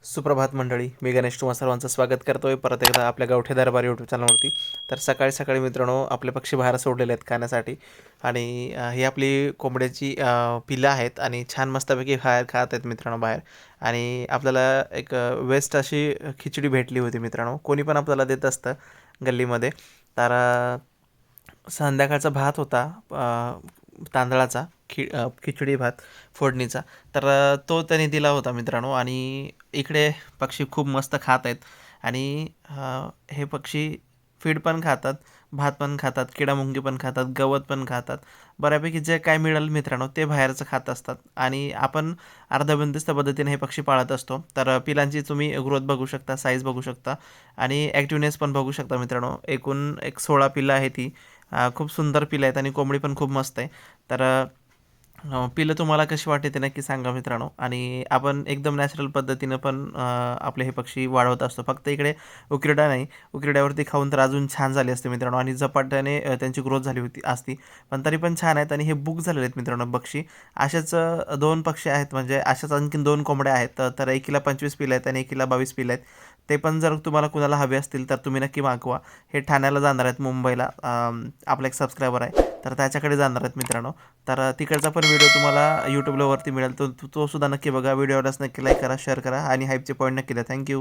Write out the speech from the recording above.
सुप्रभात मंडळी, मी गणेश तुम्हा सर्वांचं स्वागत करतोय परत एकदा आपल्या गावठी दरबार यूट्यूब चॅनलवरती. तर सकाळी सकाळी मित्रांनो आपले पक्षी बाहेर सोडलेले आहेत खाण्यासाठी. आणि ही आपली कोंबड्याची पिल्लं आहेत आणि छान मस्तपैकी बाहेर खात आहेत मित्रांनो बाहेर. आणि आपल्याला एक वेस्ट अशी खिचडी भेटली होती मित्रांनो, कोणी पण आपल्याला देत असतं गल्लीमध्ये. तर संध्याकाळचा भात होता, तांदळाचा खिचडी भात फोडणीचा. तर तो त्याने दिला होता मित्रांनो. आणि इकडे पक्षी खूप मस्त खात आहेत. आणि हे पक्षी फीड पण खातात, भात पण खातात, किडामुंगी पण खातात, गवत पण खातात. बऱ्यापैकी जे काय मिळेल मित्रांनो ते बाहेरचं खात असतात. आणि आपण अर्धबंदिस्त पद्धतीने हे पक्षी पाळत असतो. तर पिलांची तुम्ही ग्रोथ बघू शकता, साईज बघू शकता आणि ॲक्टिवनेस पण बघू शकता मित्रांनो. एकूण एक 16 पिलं आहे ती. खूप सुंदर पिलं आहेत आणि कोंबडी पण खूप मस्त आहे. तर पिलं तुम्हाला कशी वाटते ते नक्की सांगा मित्रांनो. आणि आपण एकदम नॅचरल पद्धतीनं पण आपले हे पक्षी वाढवत असतो. फक्त इकडे उकिरडा नाही, उकिरड्यावरती खाऊन तर अजून छान झाले असते मित्रांनो आणि झपाट्याने त्यांची ग्रोथ झाली होती असती. पण तरी पण छान आहेत आणि हे बुक झालेले आहेत मित्रांनो पक्षी. अशाच 2 पक्षी आहेत, म्हणजे अशाच आणखीन 2 कोंबड्या आहेत. तर एकीला 25 पिलं आहेत आणि एकीला 22 पिलं आहेत. ते पण जर तुम्हाला कुणाला हवे असतील तर तुम्ही नक्की मागवा. हे ठाण्याला जाणार आहेत, मुंबईला. आपला एक सबस्क्रायबर आहे, तर त्याच्याकडे जाणार आहेत मित्रांनो. तर तिकडचा पण व्हिडिओ तुम्हाला यूट्यूबला वरती मिळेल, तो तो सुद्धा नक्की बघा. व्हिडिओलाच नक्की लाईक करा, शेअर करा आणि हाईपचे पॉईंट नक्की द्या. थँक्यू.